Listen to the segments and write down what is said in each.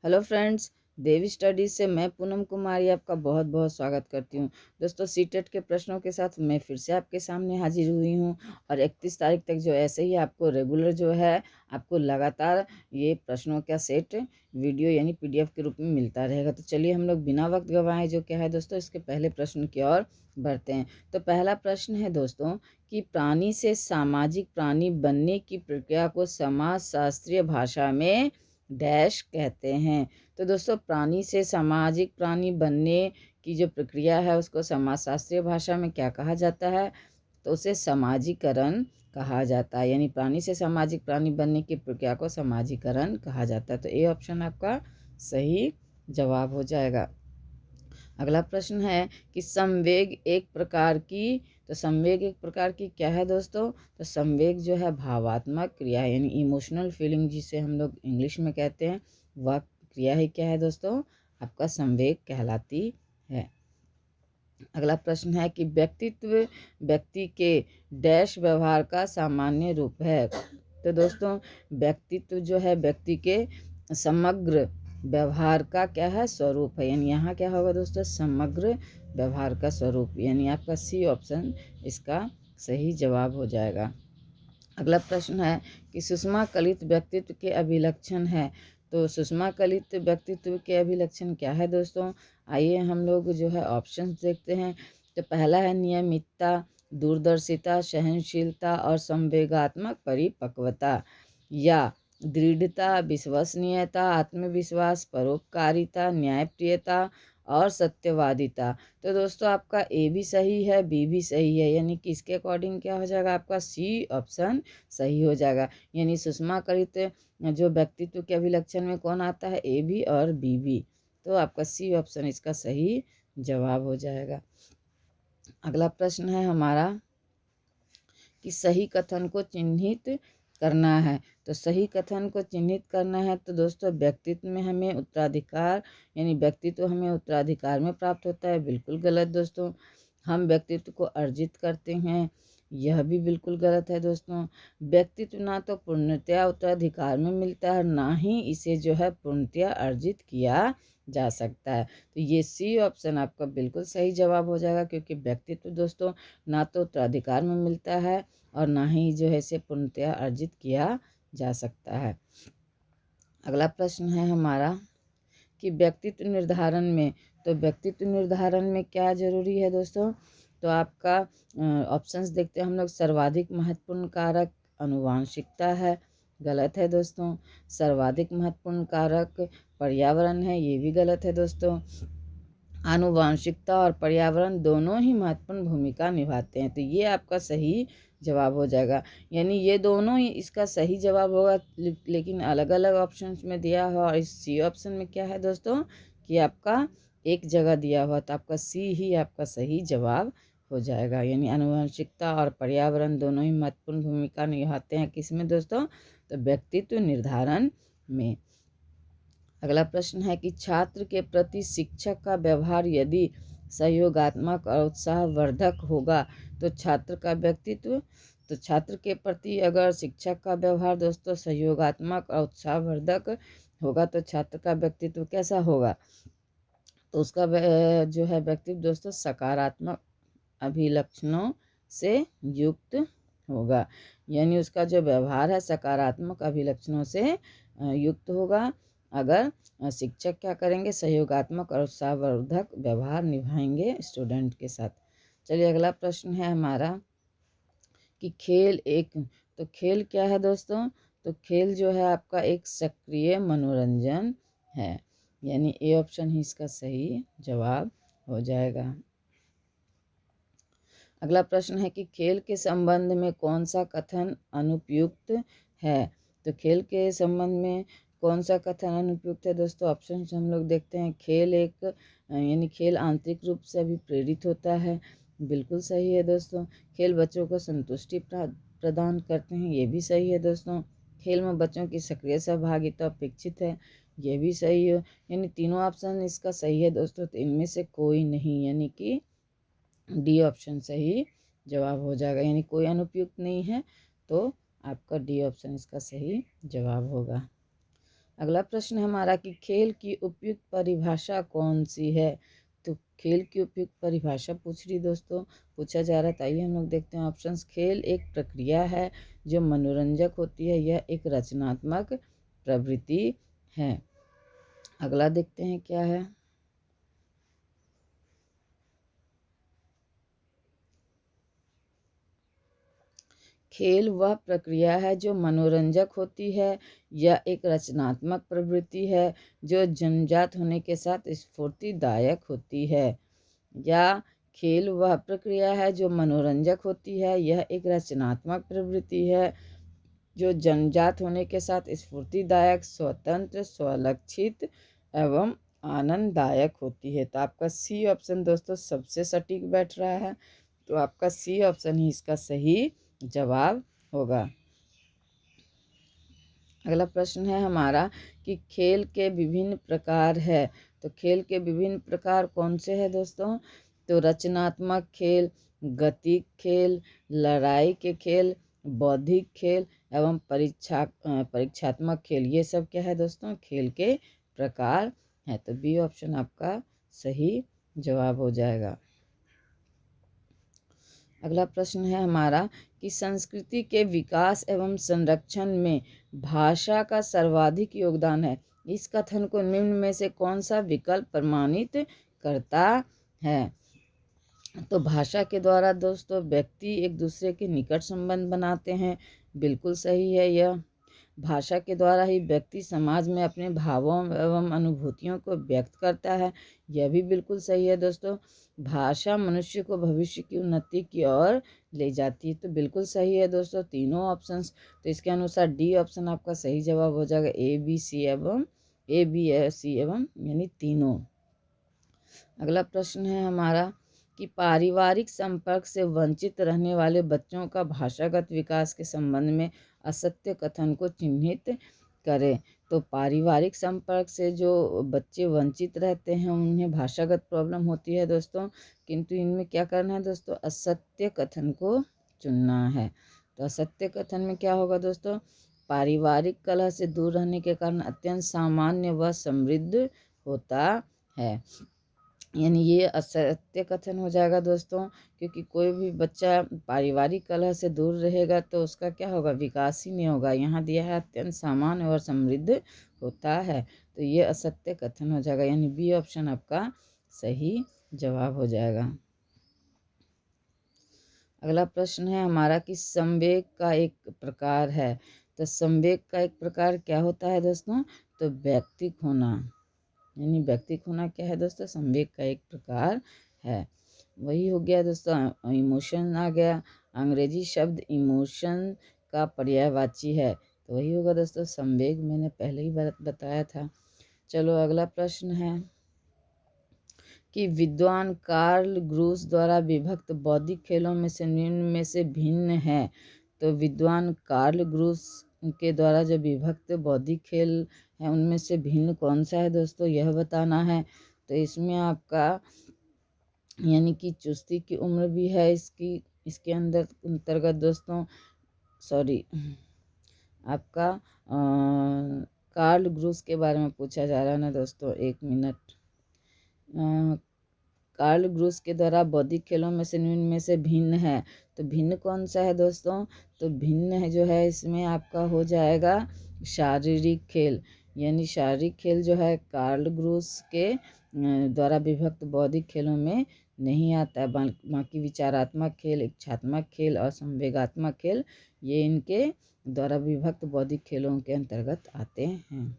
Hello friends, देवी studies से मैं पूनम कुमारी आपका बहुत बहुत स्वागत करती हूँ। दोस्तों, सीटेट के प्रश्नों के साथ मैं फिर से आपके सामने हाजिर हुई हूँ और 31 तारीख तक जो ऐसे ही आपको रेगुलर जो है आपको लगातार ये प्रश्नों का सेट वीडियो यानी पीडीएफ के रूप में मिलता रहेगा। तो चलिए हम लोग बिना वक्त गंवाए जो क्या है दोस्तों, इसके पहले प्रश्न की ओर बढ़ते हैं। तो पहला प्रश्न है दोस्तों कि प्राणी से सामाजिक प्राणी बनने की प्रक्रिया को समाजशास्त्रीय भाषा में डैश कहते हैं। तो दोस्तों, प्राणी से सामाजिक प्राणी बनने की जो प्रक्रिया है उसको समाजशास्त्रीय भाषा में क्या कहा जाता है? तो उसे समाजीकरण कहा जाता है। यानी प्राणी से सामाजिक प्राणी बनने की प्रक्रिया को समाजीकरण कहा जाता है। तो ए ऑप्शन आपका सही जवाब हो जाएगा। अगला प्रश्न है कि संवेग एक प्रकार की, तो संवेग एक प्रकार की क्या है दोस्तों? तो संवेग जो है भावात्मक क्रिया यानी इमोशनल फीलिंग जिसे हम लोग इंग्लिश में कहते हैं, वह क्रिया ही क्या है दोस्तों? आपका संवेग कहलाती है। अगला प्रश्न है कि व्यक्तित्व व्यक्ति के डैश व्यवहार का सामान्य रूप है। तो दोस्तों, व्यक्तित्व जो है व्यक्ति के समग्र व्यवहार का क्या है? स्वरूप है। यानी यहाँ क्या होगा दोस्तों? समग्र व्यवहार का स्वरूप, यानी आपका सी ऑप्शन इसका सही जवाब हो जाएगा। अगला प्रश्न है कि सुषमा कलित व्यक्तित्व के अभिलक्षण है। तो सुषमा कलित व्यक्तित्व के अभिलक्षण क्या है दोस्तों? आइए हम लोग जो है ऑप्शंस देखते हैं। तो पहला है नियमितता, दूरदर्शिता, सहनशीलता और संवेगात्मक परिपक्वता, या दृढ़ता, विश्वसनीयता, आत्मविश्वास, परोपकारिता, न्यायप्रियता और सत्यवादिता। तो दोस्तों, आपका ए भी सही है, बी भी सही है, यानी कि इसके अकॉर्डिंग क्या हो जाएगा? आपका सी ऑप्शन सही हो जाएगा। यानी सुषमा कलित जो व्यक्तित्व के अभिलक्षण में कौन आता है? ए भी और बी भी। तो आपका सी ऑप्शन इसका सही जवाब हो जाएगा। अगला प्रश्न है हमारा कि सही कथन को चिन्हित करना है। तो सही कथन को चिन्हित करना है तो दोस्तों, व्यक्तित्व में हमें उत्तराधिकार यानी व्यक्तित्व हमें उत्तराधिकार में प्राप्त होता है, बिल्कुल गलत दोस्तों। हम व्यक्तित्व को अर्जित करते हैं, यह भी बिल्कुल गलत है दोस्तों। व्यक्तित्व ना तो पूर्णतया उत्तराधिकार में मिलता है, ना ही इसे जो है पूर्णतया अर्जित किया जा सकता है। तो ये सी ऑप्शन आपका बिल्कुल सही जवाब हो जाएगा, क्योंकि व्यक्तित्व दोस्तों ना तो उत्तराधिकार में मिलता है और ना ही जो है इसे पूर्णतया अर्जित किया जा सकता है। अगला प्रश्न है हमारा कि व्यक्तित्व निर्धारण में, तो व्यक्तित्व निर्धारण में क्या जरूरी है दोस्तों? तो आपका ऑप्शंस देखते हैं हम लोग। सर्वाधिक महत्वपूर्ण कारक आनुवांशिकता है, गलत है दोस्तों। सर्वाधिक महत्वपूर्ण कारक पर्यावरण है, ये भी गलत है दोस्तों। आनुवांशिकता और पर्यावरण दोनों ही महत्वपूर्ण भूमिका निभाते हैं, तो ये आपका सही जवाब हो जाएगा। यानी ये दोनों ही इसका सही जवाब होगा, लेकिन अलग अलग ऑप्शंस में दिया हुआ। और इस सी ऑप्शन में क्या है दोस्तों कि आपका एक जगह दिया हुआ, तो आपका सी ही आपका सही जवाब हो जाएगा। यानी आनुवंशिकता और पर्यावरण दोनों ही महत्वपूर्ण भूमिका निभाते हैं किसमें दोस्तों? तो व्यक्तित्व निर्धारण में। अगला प्रश्न है कि छात्र के प्रति शिक्षक का व्यवहार यदि सहयोगात्मक और उत्साहवर्धक होगा तो छात्र का व्यक्तित्व, तो छात्र के प्रति अगर शिक्षक का व्यवहार दोस्तों सहयोगात्मक और उत्साहवर्धक होगा तो छात्र का व्यक्तित्व कैसा होगा? तो उसका जो है व्यक्तित्व दोस्तों सकारात्मक अभिलक्षणों से युक्त होगा। यानी उसका जो व्यवहार है सकारात्मक अभिलक्षणों से युक्त होगा। अगर शिक्षक क्या करेंगे? सहयोगात्मक और उत्साहवर्धक व्यवहार निभाएंगे स्टूडेंट के साथ। चलिए अगला प्रश्न है हमारा कि खेल एक, तो खेल क्या है दोस्तों? तो खेल जो है आपका एक सक्रिय मनोरंजन है। यानी ए ऑप्शन ही इसका सही जवाब हो जाएगा। अगला प्रश्न है कि खेल के संबंध में कौन सा कथन अनुपयुक्त है? तो खेल के संबंध में कौन सा कथन अनुपयुक्त है दोस्तों? ऑप्शन हम लोग देखते हैं। खेल एक यानी खेल आंतरिक रूप से अभिप्रेरित होता है, बिल्कुल सही है दोस्तों। खेल बच्चों को संतुष्टि प्रदान करते हैं, ये भी सही है दोस्तों। खेल में बच्चों की सक्रिय सहभागिता अपेक्षित है, ये भी सही है। यानी तीनों ऑप्शन इसका सही है दोस्तों, तो इनमें से कोई नहीं, यानी कि डी ऑप्शन सही जवाब हो जाएगा। यानी कोई अनुपयुक्त नहीं है, तो आपका डी ऑप्शन इसका सही जवाब होगा। अगला प्रश्न है हमारा कि खेल की उपयुक्त परिभाषा कौन सी है। तो खेल की उपयुक्त परिभाषा पूछा जा रहा है। तो आइए हम लोग देखते हैं ऑप्शंस। खेल एक प्रक्रिया है जो मनोरंजक होती है, यह एक रचनात्मक प्रवृत्ति है। अगला देखते हैं क्या है। खेल वह प्रक्रिया है जो मनोरंजक होती है, यह एक रचनात्मक प्रवृत्ति है जो जन्मजात होने के साथ स्फूर्तिदायक होती है। या खेल वह प्रक्रिया है जो मनोरंजक होती है, यह एक रचनात्मक प्रवृत्ति है जो जन्मजात होने के साथ स्फूर्तिदायक, स्वतंत्र, स्वलक्षित एवं आनंददायक होती है। तो आपका सी ऑप्शन दोस्तों सबसे सटीक बैठ रहा है। तो आपका सी ऑप्शन ही इसका सही जवाब होगा। अगला प्रश्न है हमारा कि खेल के विभिन्न प्रकार है। तो खेल के विभिन्न प्रकार कौन से हैं दोस्तों। तो रचनात्मक खेल, गतिक खेल, लड़ाई के खेल, बौद्धिक खेल एवं परीक्षात्मक खेल, ये सब क्या है दोस्तों, खेल के प्रकार है। तो बी ऑप्शन आपका सही जवाब हो जाएगा। अगला प्रश्न है हमारा कि संस्कृति के विकास एवं संरक्षण में भाषा का सर्वाधिक योगदान है। इस कथन को निम्न में से कौन सा विकल्प प्रमाणित करता है। तो भाषा के द्वारा दोस्तों व्यक्ति एक दूसरे के निकट संबंध बनाते हैं, बिल्कुल सही है यह। भाषा के द्वारा ही व्यक्ति समाज में अपने भावों एवं अनुभूतियों को व्यक्त करता है, यह भी बिल्कुल सही है दोस्तों। भाषा मनुष्य को भविष्य की उन्नति की ओर ले जाती है, तो बिल्कुल सही है दोस्तों तीनों ऑप्शंस। तो इसके अनुसार डी ऑप्शन आपका सही जवाब हो जाएगा, ए बी सी एवं यानी तीनों। अगला प्रश्न है हमारा कि पारिवारिक संपर्क से वंचित रहने वाले बच्चों का भाषागत विकास के संबंध में असत्य कथन को चिन्हित करें। तो पारिवारिक संपर्क से जो बच्चे वंचित रहते हैं उन्हें भाषागत प्रॉब्लम होती है दोस्तों, किंतु इनमें क्या करना है दोस्तों, असत्य कथन को चुनना है। तो असत्य कथन में क्या होगा दोस्तों, पारिवारिक कलह से दूर रहने के कारण अत्यंत सामान्य व समृद्ध होता है, यानी ये असत्य कथन हो जाएगा दोस्तों। क्योंकि कोई भी बच्चा पारिवारिक कलह से दूर रहेगा तो उसका क्या होगा, विकास ही नहीं होगा। यहाँ दिया है अत्यंत सामान्य और समृद्ध होता है, तो ये असत्य कथन हो जाएगा, यानी बी ऑप्शन आपका सही जवाब हो जाएगा। अगला प्रश्न है हमारा कि संवेग का एक प्रकार है। तो संवेग का एक प्रकार क्या होता है दोस्तों, तो व्यक्तिक होना, यानी व्यक्तिक होना क्या है दोस्तों, संवेग का एक प्रकार है। वही हो गया दोस्तों, इमोशन आ गया, अंग्रेजी शब्द इमोशन का पर्यायवाची है, तो वही होगा दोस्तों संवेग, मैंने पहले ही बताया था। चलो अगला प्रश्न है कि विद्वान कार्ल ग्रूस द्वारा विभक्त बौद्धिक खेलों में से निम्न में से भिन्न है। तो विद्वान कार्ल ग्रूस के द्वारा जो विभक्त बौद्धिक खेल है उनमें से भिन्न कौन सा है दोस्तों, यह बताना है। तो इसमें आपका यानी कि चुस्ती की उम्र भी है इसके अंतर्गत दोस्तों, सॉरी आपका कार्ल ग्रूस के बारे में पूछा जा रहा है ना दोस्तों, एक मिनट। कार्ल ग्रूस के द्वारा बौद्धिक खेलों में से निम्न में से भिन्न है, तो भिन्न कौन सा है दोस्तों, तो भिन्न है जो है इसमें आपका हो जाएगा शारीरिक खेल, यानी शारीरिक खेल जो है कार्ल ग्रूस के द्वारा विभक्त बौद्धिक खेलों में नहीं आता है। बाकी विचारात्मक खेल, इच्छात्मक खेल और संवेगात्मक खेल ये इनके द्वारा विभक्त बौद्धिक खेलों के अंतर्गत आते हैं।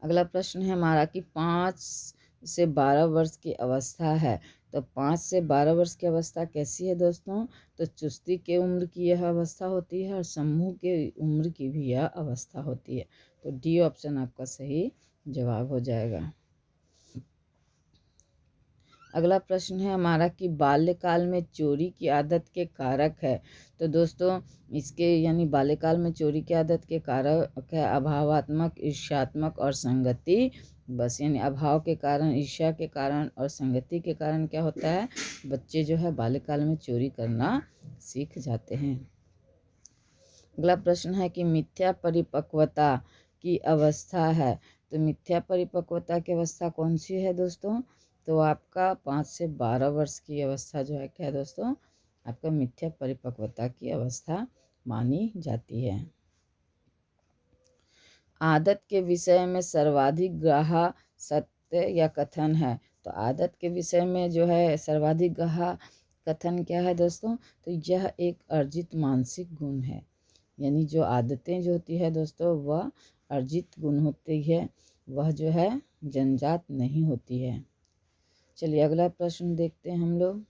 अगला प्रश्न है हमारा कि 5 से 12 वर्ष की अवस्था है। तो 5 से 12 वर्ष की अवस्था कैसी है दोस्तों, तो चुस्ती के उम्र की यह अवस्था होती है और समूह के उम्र की भी यह अवस्था होती है। तो डी ऑप्शन आपका सही जवाब हो जाएगा। अगला प्रश्न है हमारा कि बाल्यकाल में चोरी की आदत के कारक है। तो दोस्तों इसके यानी बाल्यकाल में चोरी की आदत के कारक है अभावात्मक, ईर्ष्यात्मक और संगति। बस यानी अभाव के कारण, ईर्ष्या के कारण और संगति के कारण क्या होता है, बच्चे जो है बाल्यकाल में चोरी करना सीख जाते हैं। अगला प्रश्न है कि मिथ्या परिपक्वता की अवस्था है। तो मिथ्या परिपक्वता की अवस्था कौन सी है दोस्तों? तो आपका 5 से 12 वर्ष की अवस्था जो है क्या है दोस्तों, आपका मिथ्या परिपक्वता की अवस्था मानी जाती है। आदत के विषय में सर्वाधिक ग्राह्य सत्य या कथन है। तो आदत के विषय में जो है सर्वाधिक ग्राह्य कथन क्या है दोस्तों? तो यह एक अर्जित मानसिक गुण है। यानी जो आदतें जो होती है दोस्तों वह अर्जित गुण होती है, वह जो है जन्मजात नहीं होती है। चलिए अगला प्रश्न देखते हैं हम लोग।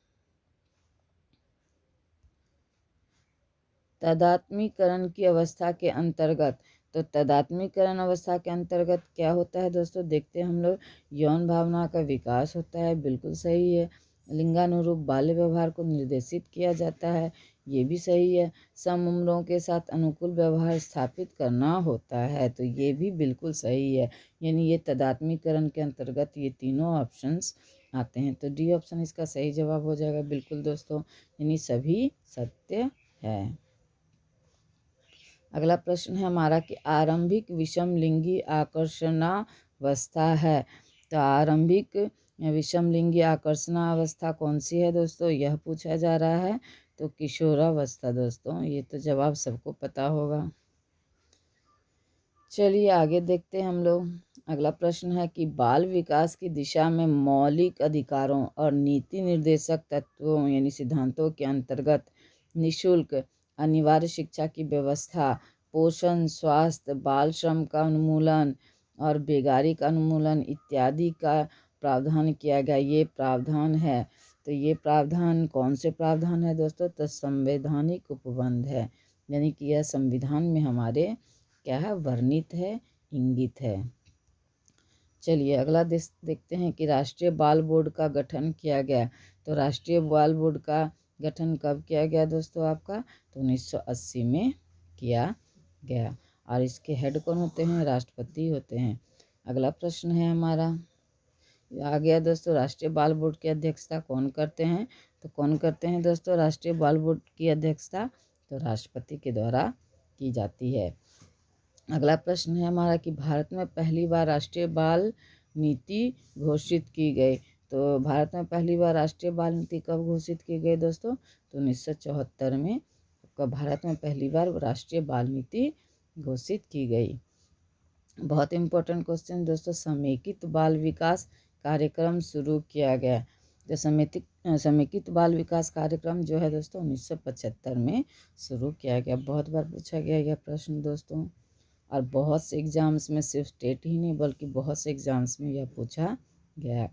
तदात्मीकरण की अवस्था के अंतर्गत, तो तदात्मीकरण अवस्था के अंतर्गत क्या होता है दोस्तों, देखते हैं हम लोग। यौन भावना का विकास होता है, बिल्कुल सही है। लिंगानुरूप बाल्य व्यवहार को निर्देशित किया जाता है, ये भी सही है। सम उम्रों के साथ अनुकूल व्यवहार स्थापित करना होता है, तो ये भी बिल्कुल सही है। यानी ये तदात्मीकरण के अंतर्गत ये तीनों ऑप्शंस आते हैं। तो डी ऑप्शन इसका सही जवाब हो जाएगा बिल्कुल दोस्तों, यानी सभी सत्य है। अगला प्रश्न है हमारा कि आरंभिक विषम लिंगी आकर्षणावस्था है। तो आरंभिक विषम लिंगी आकर्षणावस्था कौन सी है दोस्तों, यह पूछा जा रहा है। तो किशोरावस्था दोस्तों, ये तो जवाब सबको पता होगा। चलिए आगे देखते हैं हम लोग। अगला प्रश्न है कि बाल विकास की दिशा में मौलिक अधिकारों और नीति निर्देशक तत्वों यानी सिद्धांतों के अंतर्गत निशुल्क अनिवार्य शिक्षा की व्यवस्था, पोषण, स्वास्थ्य, बाल श्रम का उन्मूलन और बेगारी का उन्मूलन इत्यादि का प्रावधान किया गया। ये प्रावधान है, तो ये प्रावधान कौन से प्रावधान है दोस्तों? तो संवैधानिक उपबंध है, यानी कि यह संविधान में हमारे क्या है, वर्णित है, इंगित है। चलिए अगला देखते हैं कि राष्ट्रीय बाल बोर्ड का गठन किया गया। तो राष्ट्रीय बाल बोर्ड का गठन कब किया गया दोस्तों आपका? तो 1980 में किया गया, और इसके हेड कौन होते हैं? राष्ट्रपति होते हैं। अगला प्रश्न है हमारा आ गया दोस्तों, राष्ट्रीय बाल बोर्ड की अध्यक्षता कौन करते हैं? तो कौन करते हैं दोस्तों राष्ट्रीय बाल बोर्ड की अध्यक्षता? तो राष्ट्रपति के द्वारा की जाती है। अगला प्रश्न है हमारा कि भारत में पहली बार राष्ट्रीय बाल नीति घोषित की गई। तो भारत में पहली बार राष्ट्रीय बाल नीति कब घोषित की गई दोस्तों? तो 1974 में भारत में पहली बार राष्ट्रीय बाल नीति घोषित की गई। बहुत इंपॉर्टेंट क्वेश्चन दोस्तों, समेकित बाल विकास कार्यक्रम शुरू किया गया। तो समेकित बाल विकास कार्यक्रम जो है दोस्तों 1975 में शुरू किया गया। बहुत बार पूछा गया यह प्रश्न दोस्तों, और बहुत से एग्जाम्स में, सिर्फ स्टेट ही नहीं बल्कि बहुत से एग्जाम्स में यह पूछा गया।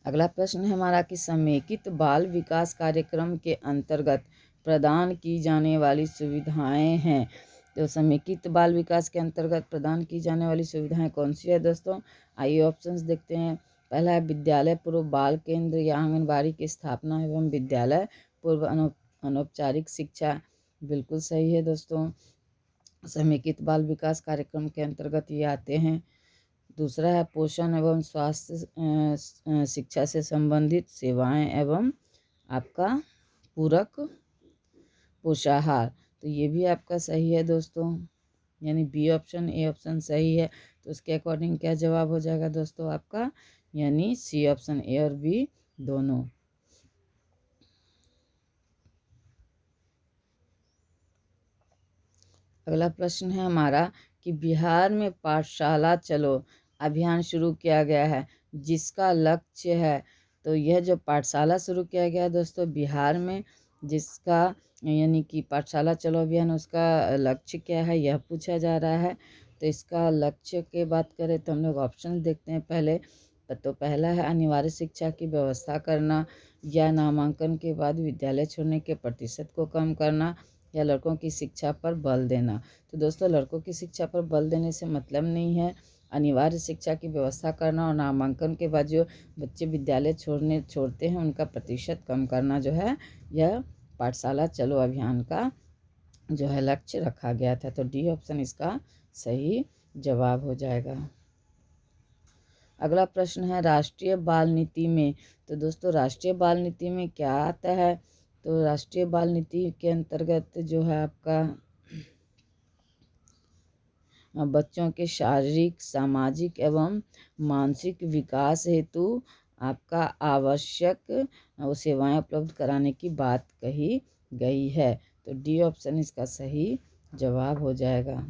अगला प्रश्न है हमारा कि समेकित बाल विकास कार्यक्रम के अंतर्गत प्रदान की जाने वाली सुविधाएं हैं। तो समेकित बाल विकास के अंतर्गत प्रदान की जाने वाली सुविधाएं कौन सी है दोस्तों? आइए ऑप्शंस देखते हैं। पहला है विद्यालय पूर्व बाल केंद्र या आंगनबाड़ी की स्थापना एवं विद्यालय पूर्व अनौपचारिक शिक्षा, बिल्कुल सही है दोस्तों, समेकित बाल विकास कार्यक्रम के अंतर्गत ये आते हैं। दूसरा है पोषण एवं स्वास्थ्य शिक्षा से संबंधित सेवाएं एवं आपका पूरक पोषाहार, तो ये भी आपका सही है दोस्तों, यानी बी ऑप्शन, ए ऑप्शन सही है। तो उसके अकॉर्डिंग क्या जवाब हो जाएगा दोस्तों आपका? यानी सी ऑप्शन, ए और बी दोनों। अगला प्रश्न है हमारा कि बिहार में पाठशाला चलो अभियान शुरू किया गया है, जिसका लक्ष्य है। तो यह जो पाठशाला शुरू किया गया है दोस्तों बिहार में, जिसका यानी कि पाठशाला चलो अभियान, उसका लक्ष्य क्या है यह पूछा जा रहा है। तो इसका लक्ष्य की बात करें तो हम लोग ऑप्शन देखते हैं पहले। तो पहला है अनिवार्य शिक्षा की व्यवस्था करना, या नामांकन के बाद विद्यालय छोड़ने के प्रतिशत को कम करना, या लड़कों की शिक्षा पर बल देना। तो दोस्तों लड़कों की शिक्षा पर बल देने से मतलब नहीं है, अनिवार्य शिक्षा की व्यवस्था करना और नामांकन के बाद जो बच्चे विद्यालय छोड़ते हैं उनका प्रतिशत कम करना जो है, यह पाठशाला चलो अभियान का जो है लक्ष्य रखा गया था। तो डी ऑप्शन इसका सही जवाब हो जाएगा। अगला प्रश्न है राष्ट्रीय बाल नीति में। तो दोस्तों राष्ट्रीय बाल नीति में क्या आता है? तो राष्ट्रीय बाल नीति के अंतर्गत जो है आपका बच्चों के शारीरिक, सामाजिक एवं मानसिक विकास हेतु आपका आवश्यक सेवाएं उपलब्ध कराने की बात कही गई है। तो डी ऑप्शन इसका सही जवाब हो जाएगा।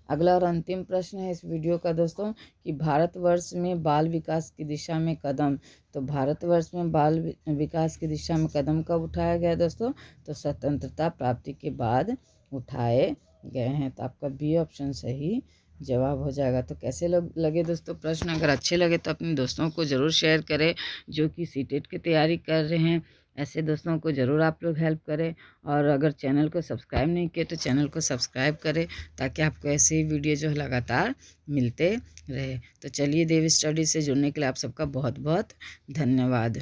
अगला और अंतिम प्रश्न है इस वीडियो का दोस्तों कि भारतवर्ष में बाल विकास की दिशा में कदम। तो भारतवर्ष में बाल विकास की दिशा में कदम कब उठाया गया दोस्तों? तो स्वतंत्रता प्राप्ति के बाद उठाए गए हैं। तो आपका बी ऑप्शन सही जवाब हो जाएगा। तो कैसे लगे दोस्तों प्रश्न? अगर अच्छे लगे तो अपने दोस्तों को ज़रूर शेयर करें जो कि सीटेट की तैयारी कर रहे हैं। ऐसे दोस्तों को ज़रूर आप लोग हेल्प करें, और अगर चैनल को सब्सक्राइब नहीं किए तो चैनल को सब्सक्राइब करें ताकि आपको ऐसे ही वीडियो जो है लगातार मिलते रहे। तो चलिए देवी स्टडी से जुड़ने के लिए आप सबका बहुत बहुत धन्यवाद।